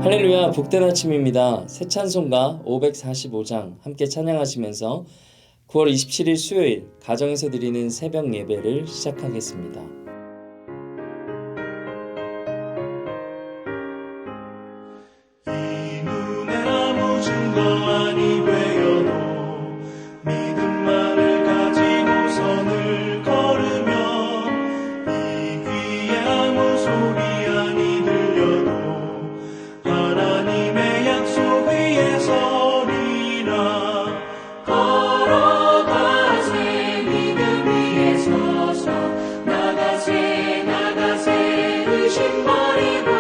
할렐루야, 복된 아침입니다. 새 찬송가 545장 함께 찬양하시면서 9월 27일 수요일 가정에서 드리는 새벽 예배를 시작하겠습니다. 이 눈에 아무 증거 아니 되어도 믿음만을 가지고 선을 걸으면 이 귀에 아무 소리 아니 들려도 하나님의 약속 위에 서리라. 걸어가세 믿음 위에 서서 나가세 나가세 의심 버리고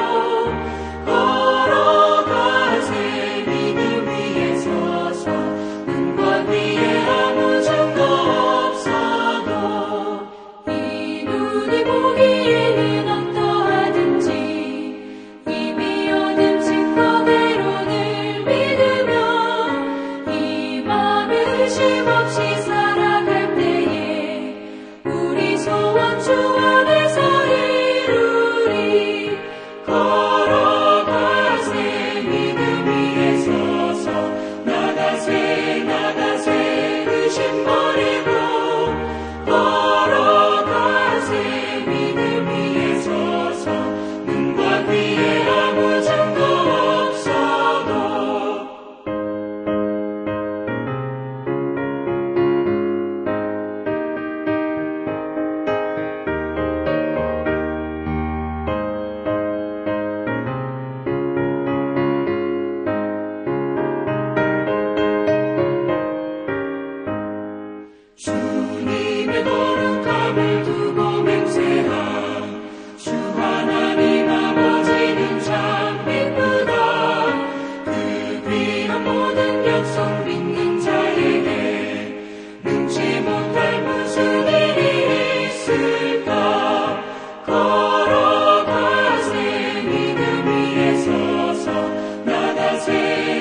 걸어가세 믿음 위에 서서 눈과 귀에 아무 증거 없어도 이 눈이 보기에는 어떠하든지 이미 얻은 증거대로를 믿으며 이 맘에 의심 없이 살아갈 때에 우리 소원 주 안에서 이루리. 걸어가세 믿음 위에 서서 나가세 나가세 의심 버리고 걸어가세 믿음 위에 서서 눈과 귀에 아무 증거 없어도. 주님의 거룩함을 두고 맹세한 주 하나님 아버지는 참 이쁘다. 그 귀한 모든 약속 믿는 자에게 능치 못할 무슨 일이 있을까. 걸어가세 믿음 위에 서서 나가세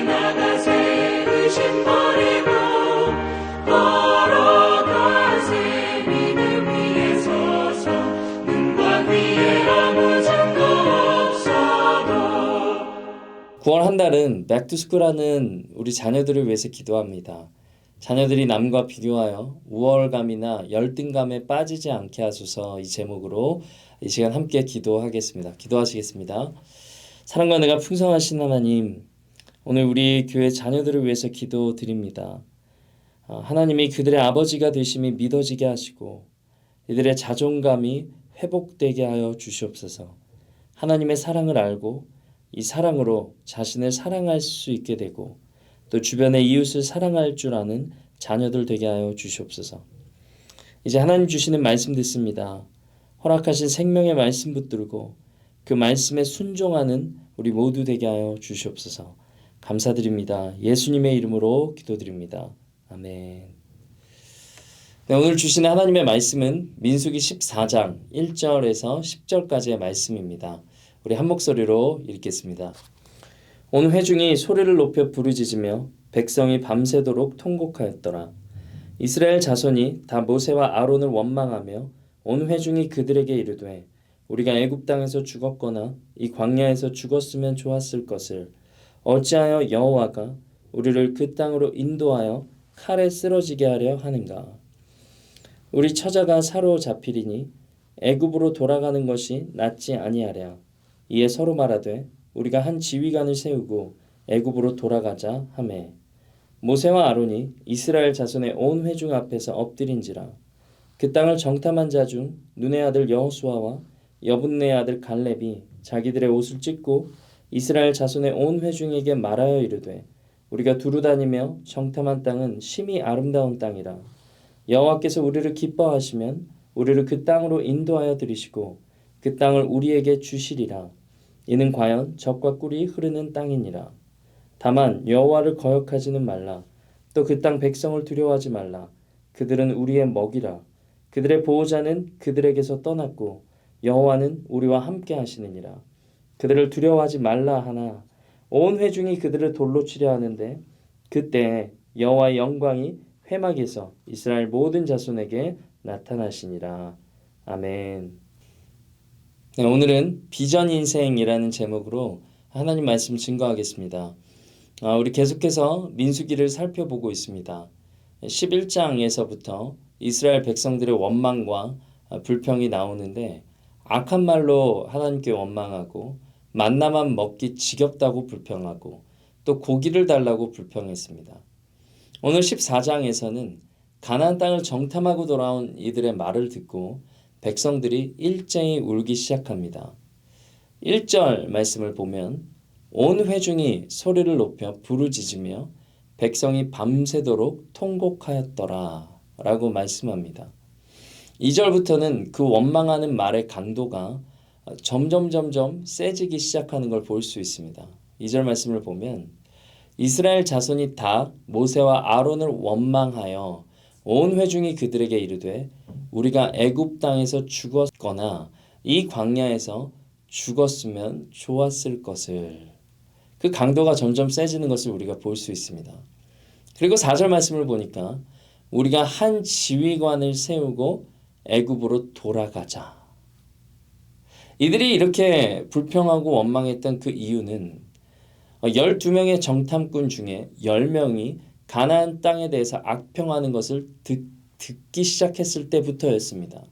나가세 의심 버리고 걸어가세 믿음 위에 서서 눈과 귀에 아무 증거 없어도. 9월 한 달은 백투스쿨하는 우리 자녀들을 위해서 기도합니다. 자녀들이 남과 비교하여 우월감이나 열등감에 빠지지 않게 하소서, 이 제목으로 이 시간 함께 기도하겠습니다. 기도하시겠습니다. 사랑과 은혜가 풍성하신 하나님, 오늘 우리 교회 자녀들을 위해서 기도드립니다. 하나님이 그들의 아버지가 되심이 믿어지게 하시고 이들의 자존감이 회복되게 하여 주시옵소서. 하나님의 사랑을 알고 이 사랑으로 자신을 사랑할 수 있게 되고 또 주변의 이웃을 사랑할 줄 아는 자녀들 되게 하여 주시옵소서. 이제 하나님 주시는 말씀 듣습니다. 허락하신 생명의 말씀 붙들고 그 말씀에 순종하는 우리 모두 되게 하여 주시옵소서. 감사드립니다. 예수님의 이름으로 기도드립니다. 아멘. 네, 오늘 주시는 하나님의 말씀은 민수기 14장 1절에서 10절까지의 말씀입니다. 우리 한 목소리로 읽겠습니다. 온 회중이 소리를 높여 부르짖으며 백성이 밤새도록 통곡하였더라. 이스라엘 자손이 다 모세와 아론을 원망하며 온 회중이 그들에게 이르되 우리가 애굽 땅에서 죽었거나 이 광야에서 죽었으면 좋았을 것을 어찌하여 여호와가 우리를 그 땅으로 인도하여 칼에 쓰러지게 하려 하는가. 우리 처자가 사로잡히리니 애굽으로 돌아가는 것이 낫지 아니하랴. 이에 서로 말하되 우리가 한 지휘관을 세우고 애굽으로 돌아가자 하매 모세와 아론이 이스라엘 자손의 온 회중 앞에서 엎드린지라. 그 땅을 정탐한 자 중 눈의 아들 여호수아와 여분네의 아들 갈렙이 자기들의 옷을 찢고 이스라엘 자손의 온 회중에게 말하여 이르되 우리가 두루다니며 정탐한 땅은 심히 아름다운 땅이라. 여호와께서 우리를 기뻐하시면 우리를 그 땅으로 인도하여 들이시고 그 땅을 우리에게 주시리라. 이는 과연 젖과 꿀이 흐르는 땅이니라. 다만 여호와를 거역하지는 말라. 또 그 땅 백성을 두려워하지 말라. 그들은 우리의 먹이라. 그들의 보호자는 그들에게서 떠났고 여호와는 우리와 함께 하시느니라. 그들을 두려워하지 말라 하나 온 회중이 그들을 돌로 치려 하는데 그때 여호와의 영광이 회막에서 이스라엘 모든 자손에게 나타나시니라. 아멘. 네, 오늘은 비전 인생이라는 제목으로 하나님 말씀 증거하겠습니다. 우리 계속해서 민수기를 살펴보고 있습니다. 11장에서부터 이스라엘 백성들의 원망과 불평이 나오는데 악한 말로 하나님께 원망하고 만나만 먹기 지겹다고 불평하고 또 고기를 달라고 불평했습니다. 오늘 14장에서는 가나안 땅을 정탐하고 돌아온 이들의 말을 듣고 백성들이 일제히 울기 시작합니다. 1절 말씀을 보면 온 회중이 소리를 높여 부르짖으며 백성이 밤새도록 통곡하였더라 라고 말씀합니다. 2절부터는 그 원망하는 말의 강도가 점점 세지기 시작하는 걸 볼 수 있습니다. 2절 말씀을 보면 이스라엘 자손이 다 모세와 아론을 원망하여 온 회중이 그들에게 이르되 우리가 애굽 땅에서 죽었거나 이 광야에서 죽었으면 좋았을 것을. 그 강도가 점점 세지는 것을 우리가 볼 수 있습니다. 그리고 4절 말씀을 보니까 우리가 한 지휘관을 세우고 애굽으로 돌아가자. 이들이 이렇게 불평하고 원망했던 그 이유는 12명의 정탐꾼 중에 10명이 가나안 땅에 대해서 악평하는 것을 듣기 시작했을 때부터였습니다.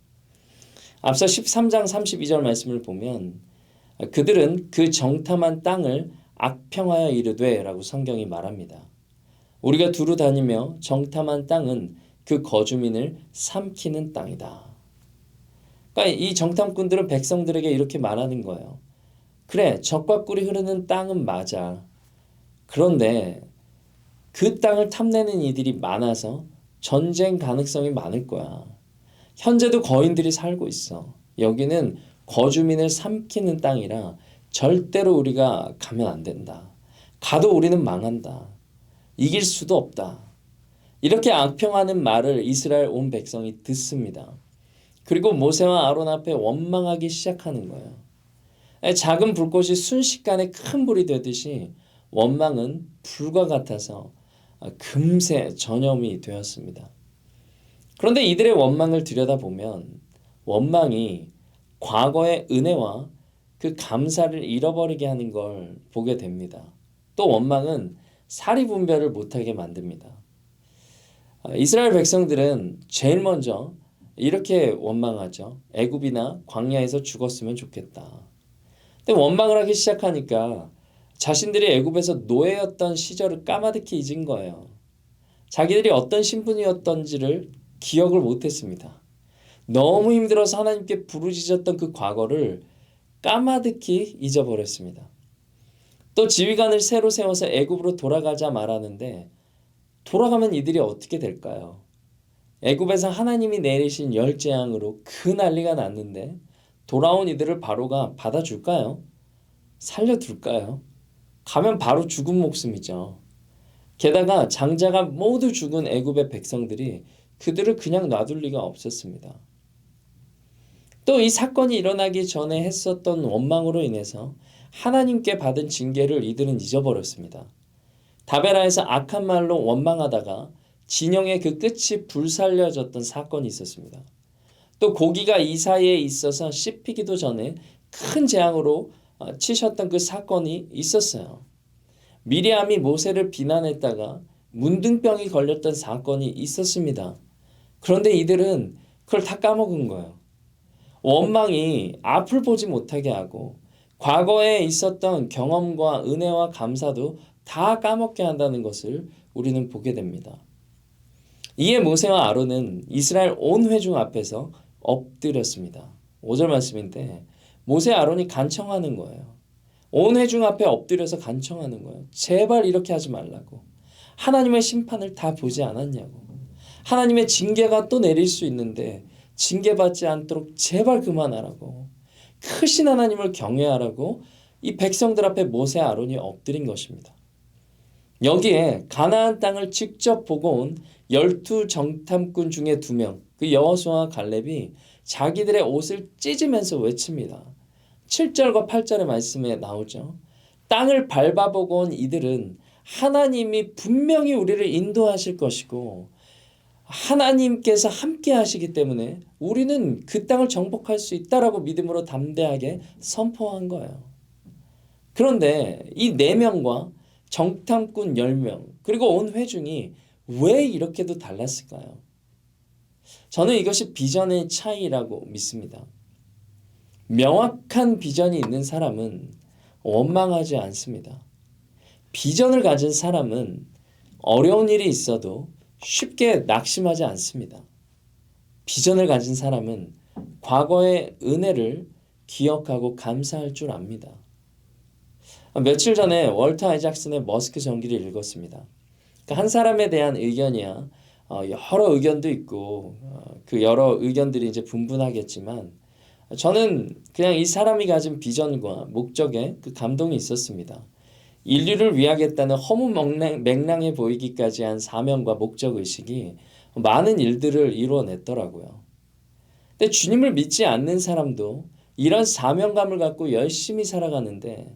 앞서 13장 32절 말씀을 보면 그들은 그 정탐한 땅을 악평하여 이르되 라고 성경이 말합니다. 우리가 두루 다니며 정탐한 땅은 그 거주민을 삼키는 땅이다. 그러니까 이 정탐꾼들은 백성들에게 이렇게 말하는 거예요. 그래, 젖과 꿀이 흐르는 땅은 맞아. 그런데 그 땅을 탐내는 이들이 많아서 전쟁 가능성이 많을 거야. 현재도 거인들이 살고 있어. 여기는 거주민을 삼키는 땅이라 절대로 우리가 가면 안 된다. 가도 우리는 망한다. 이길 수도 없다. 이렇게 악평하는 말을 이스라엘 온 백성이 듣습니다. 그리고 모세와 아론 앞에 원망하기 시작하는 거예요. 작은 불꽃이 순식간에 큰 불이 되듯이 원망은 불과 같아서 금세 전염이 되었습니다. 그런데 이들의 원망을 들여다보면 원망이 과거의 은혜와 그 감사를 잃어버리게 하는 걸 보게 됩니다. 또 원망은 사리분별을 못하게 만듭니다. 이스라엘 백성들은 제일 먼저 이렇게 원망하죠. 애굽이나 광야에서 죽었으면 좋겠다. 근데 원망을 하기 시작하니까 자신들이 애굽에서 노예였던 시절을 까마득히 잊은 거예요. 자기들이 어떤 신분이었던지를 기억을 못했습니다. 너무 힘들어서 하나님께 부르짖었던 그 과거를 까마득히 잊어버렸습니다. 또 지휘관을 새로 세워서 애굽으로 돌아가자 말하는데 돌아가면 이들이 어떻게 될까요? 애굽에서 하나님이 내리신 열재앙으로 그 난리가 났는데 돌아온 이들을 바로가 받아줄까요? 살려둘까요? 가면 바로 죽은 목숨이죠. 게다가 장자가 모두 죽은 애굽의 백성들이 그들을 그냥 놔둘 리가 없었습니다. 또 이 사건이 일어나기 전에 했었던 원망으로 인해서 하나님께 받은 징계를 이들은 잊어버렸습니다. 다베라에서 악한 말로 원망하다가 진영의 그 끝이 불살려졌던 사건이 있었습니다. 또 고기가 이 사이에 있어서 씹히기도 전에 큰 재앙으로 치셨던 그 사건이 있었어요. 미리암이 모세를 비난했다가 문둥병이 걸렸던 사건이 있었습니다. 그런데 이들은 그걸 다 까먹은 거예요. 원망이 앞을 보지 못하게 하고 과거에 있었던 경험과 은혜와 감사도 다 까먹게 한다는 것을 우리는 보게 됩니다. 이에 모세와 아론은 이스라엘 온 회중 앞에서 엎드렸습니다. 5절 말씀인데 모세 아론이 간청하는 거예요. 온 회중 앞에 엎드려서 간청하는 거예요. 제발 이렇게 하지 말라고. 하나님의 심판을 다 보지 않았냐고. 하나님의 징계가 또 내릴 수 있는데 징계받지 않도록 제발 그만하라고. 크신 하나님을 경외하라고 이 백성들 앞에 모세 아론이 엎드린 것입니다. 여기에 가나안 땅을 직접 보고 온 12 정탐꾼 중에 2명, 그 여호수아와 갈렙이 자기들의 옷을 찢으면서 외칩니다. 7절과 8절의 말씀에 나오죠. 땅을 밟아보고 온 이들은 하나님이 분명히 우리를 인도하실 것이고 하나님께서 함께 하시기 때문에 우리는 그 땅을 정복할 수 있다라고 믿음으로 담대하게 선포한 거예요. 그런데 이 4명과 정탐꾼 10명 그리고 온 회중이 왜 이렇게도 달랐을까요? 저는 이것이 비전의 차이라고 믿습니다. 명확한 비전이 있는 사람은 원망하지 않습니다. 비전을 가진 사람은 어려운 일이 있어도 쉽게 낙심하지 않습니다. 비전을 가진 사람은 과거의 은혜를 기억하고 감사할 줄 압니다. 며칠 전에 월터 아이작슨의 머스크 전기를 읽었습니다. 한 사람에 대한 의견이야 여러 의견도 있고 그 여러 의견들이 이제 분분하겠지만 저는 그냥 이 사람이 가진 비전과 목적에 그 감동이 있었습니다. 인류를 위하겠다는 허무 맹랑해 보이기까지 한 사명과 목적 의식이 많은 일들을 이루어냈더라고요. 근데 주님을 믿지 않는 사람도 이런 사명감을 갖고 열심히 살아가는데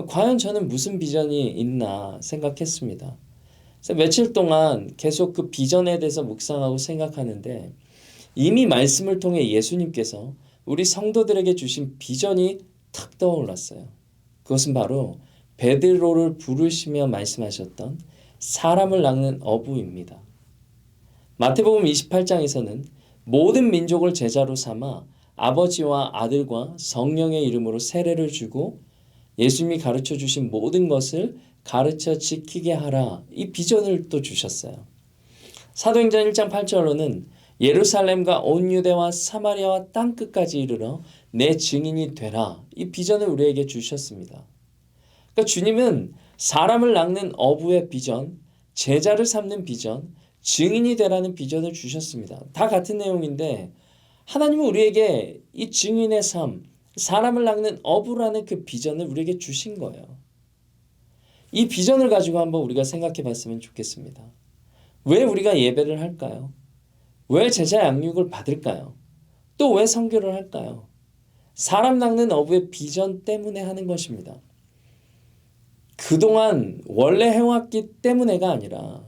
과연 저는 무슨 비전이 있나 생각했습니다. 그래서 며칠 동안 계속 그 비전에 대해서 묵상하고 생각하는데 이미 말씀을 통해 예수님께서 우리 성도들에게 주신 비전이 탁 떠올랐어요. 그것은 바로 베드로를 부르시며 말씀하셨던 사람을 낚는 어부입니다. 마태복음 28장에서는 모든 민족을 제자로 삼아 아버지와 아들과 성령의 이름으로 세례를 주고 예수님이 가르쳐 주신 모든 것을 가르쳐 지키게 하라. 이 비전을 또 주셨어요. 사도행전 1장 8절로는 예루살렘과 온 유대와 사마리아와 땅끝까지 이르러 내 증인이 되라. 이 비전을 우리에게 주셨습니다. 그러니까 주님은 사람을 낚는 어부의 비전, 제자를 삼는 비전, 증인이 되라는 비전을 주셨습니다. 다 같은 내용인데 하나님은 우리에게 이 증인의 삶, 사람을 낚는 어부라는 그 비전을 우리에게 주신 거예요. 이 비전을 가지고 한번 우리가 생각해 봤으면 좋겠습니다. 왜 우리가 예배를 할까요? 왜 제자 양육을 받을까요? 또 왜 선교를 할까요? 사람 낚는 어부의 비전 때문에 하는 것입니다. 그동안 원래 해왔기 때문에가 아니라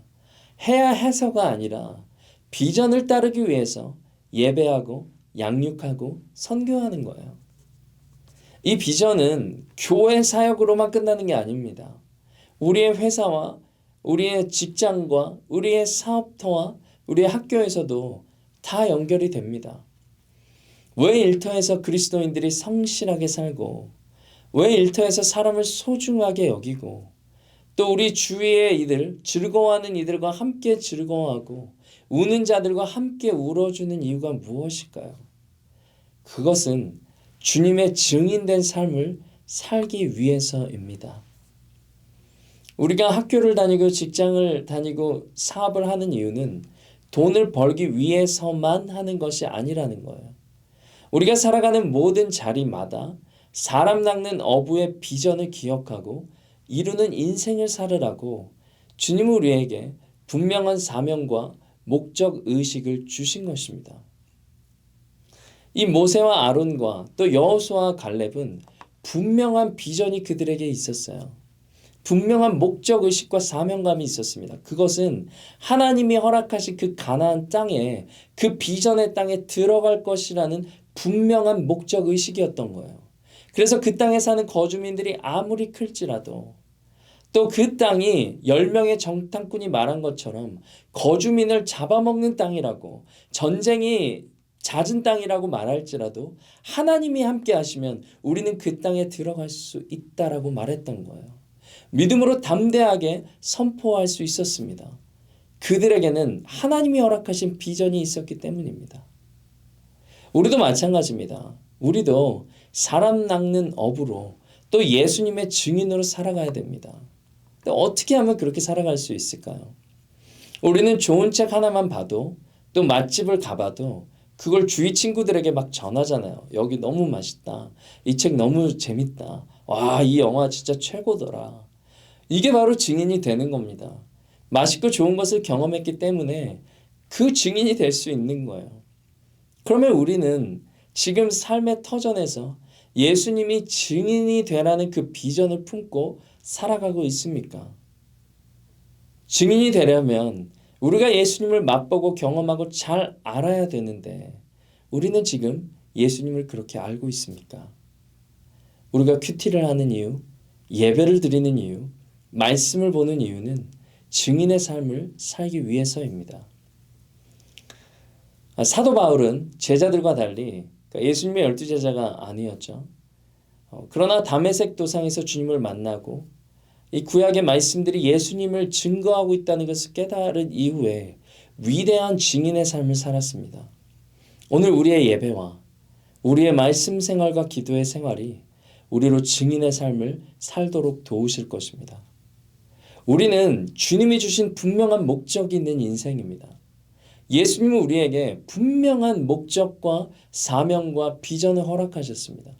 해야 해서가 아니라 비전을 따르기 위해서 예배하고 양육하고 선교하는 거예요. 이 비전은 교회 사역으로만 끝나는 게 아닙니다. 우리의 회사와 우리의 직장과 우리의 사업터와 우리의 학교에서도 다 연결이 됩니다. 왜 일터에서 그리스도인들이 성실하게 살고 왜 일터에서 사람을 소중하게 여기고 또 우리 주위의 이들, 즐거워하는 이들과 함께 즐거워하고 우는 자들과 함께 울어주는 이유가 무엇일까요? 그것은 주님의 증인된 삶을 살기 위해서입니다. 우리가 학교를 다니고 직장을 다니고 사업을 하는 이유는 돈을 벌기 위해서만 하는 것이 아니라는 거예요. 우리가 살아가는 모든 자리마다 사람 낚는 어부의 비전을 기억하고 이루는 인생을 살으라고 주님은 우리에게 분명한 사명과 목적 의식을 주신 것입니다. 이 모세와 아론과 또 여호수아와 갈렙은 분명한 비전이 그들에게 있었어요. 분명한 목적 의식과 사명감이 있었습니다. 그것은 하나님이 허락하신 그 가나안 땅에 그 비전의 땅에 들어갈 것이라는 분명한 목적 의식이었던 거예요. 그래서 그 땅에 사는 거주민들이 아무리 클지라도 또 그 땅이 10명의 정탐꾼이 말한 것처럼 거주민을 잡아먹는 땅이라고 전쟁이 잦은 땅이라고 말할지라도 하나님이 함께 하시면 우리는 그 땅에 들어갈 수 있다라고 말했던 거예요. 믿음으로 담대하게 선포할 수 있었습니다. 그들에게는 하나님이 허락하신 비전이 있었기 때문입니다. 우리도 마찬가지입니다. 우리도 사람 낚는 어부로 또 예수님의 증인으로 살아가야 됩니다. 어떻게 하면 그렇게 살아갈 수 있을까요? 우리는 좋은 책 하나만 봐도 또 맛집을 가봐도 그걸 주위 친구들에게 막 전하잖아요. 여기 너무 맛있다. 이 책 너무 재밌다. 와, 이 영화 진짜 최고더라. 이게 바로 증인이 되는 겁니다. 맛있고 좋은 것을 경험했기 때문에 그 증인이 될 수 있는 거예요. 그러면 우리는 지금 삶의 터전에서 예수님이 증인이 되라는 그 비전을 품고 살아가고 있습니까? 증인이 되려면 우리가 예수님을 맛보고 경험하고 잘 알아야 되는데 우리는 지금 예수님을 그렇게 알고 있습니까? 우리가 큐티를 하는 이유, 예배를 드리는 이유, 말씀을 보는 이유는 증인의 삶을 살기 위해서입니다. 사도 바울은 제자들과 달리 예수님의 12제자가 아니었죠. 그러나 다메섹 도상에서 주님을 만나고 이 구약의 말씀들이 예수님을 증거하고 있다는 것을 깨달은 이후에 위대한 증인의 삶을 살았습니다. 오늘 우리의 예배와 우리의 말씀 생활과 기도의 생활이 우리로 증인의 삶을 살도록 도우실 것입니다. 우리는 주님이 주신 분명한 목적이 있는 인생입니다. 예수님은 우리에게 분명한 목적과 사명과 비전을 허락하셨습니다.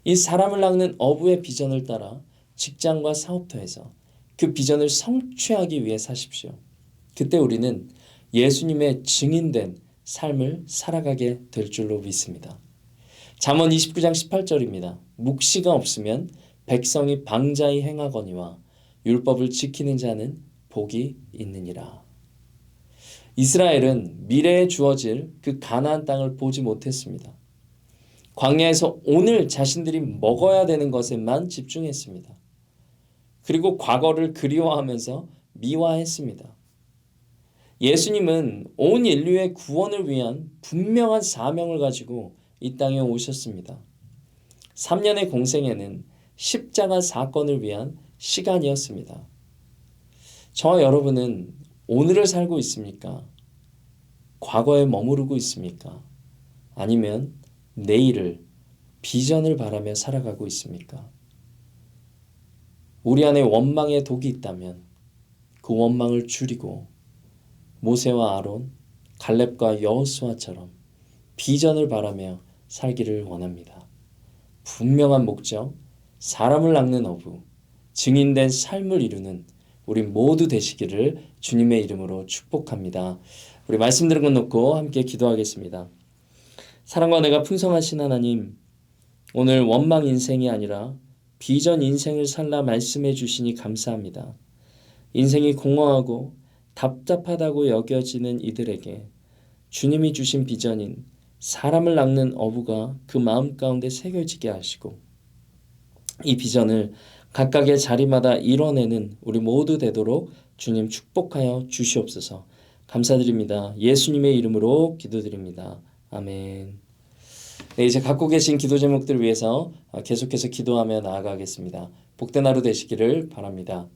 이 사람을 낚는 어부의 비전을 따라 직장과 사업터에서 그 비전을 성취하기 위해 사십시오. 그때 우리는 예수님의 증인된 삶을 살아가게 될 줄로 믿습니다. 잠언 29장 18절입니다. 묵시가 없으면 백성이 방자히 행하거니와 율법을 지키는 자는 복이 있느니라. 이스라엘은 미래에 주어질 그 가나안 땅을 보지 못했습니다. 광야에서 오늘 자신들이 먹어야 되는 것에만 집중했습니다. 그리고 과거를 그리워하면서 미화했습니다. 예수님은 온 인류의 구원을 위한 분명한 사명을 가지고 이 땅에 오셨습니다. 3년의 공생애는 십자가 사건을 위한 시간이었습니다. 저와 여러분은 오늘을 살고 있습니까? 과거에 머무르고 있습니까? 아니면 내일을, 비전을 바라며 살아가고 있습니까? 우리 안에 원망의 독이 있다면 그 원망을 줄이고 모세와 아론, 갈렙과 여호수아처럼 비전을 바라며 살기를 원합니다. 분명한 목적, 사람을 낚는 어부, 증인된 삶을 이루는 우리 모두 되시기를 주님의 이름으로 축복합니다. 우리 말씀 들은 것 놓고 함께 기도하겠습니다. 사랑과 은혜가 풍성하신 하나님, 오늘 원망 인생이 아니라 비전 인생을 살라 말씀해 주시니 감사합니다. 인생이 공허하고 답답하다고 여겨지는 이들에게 주님이 주신 비전인 사람을 낚는 어부가 그 마음 가운데 새겨지게 하시고 이 비전을 각각의 자리마다 이뤄내는 우리 모두 되도록 주님 축복하여 주시옵소서. 감사드립니다. 예수님의 이름으로 기도드립니다. 아멘. 네, 이제 갖고 계신 기도 제목들을 위해서 계속해서 기도하며 나아가겠습니다. 복된 하루 되시기를 바랍니다.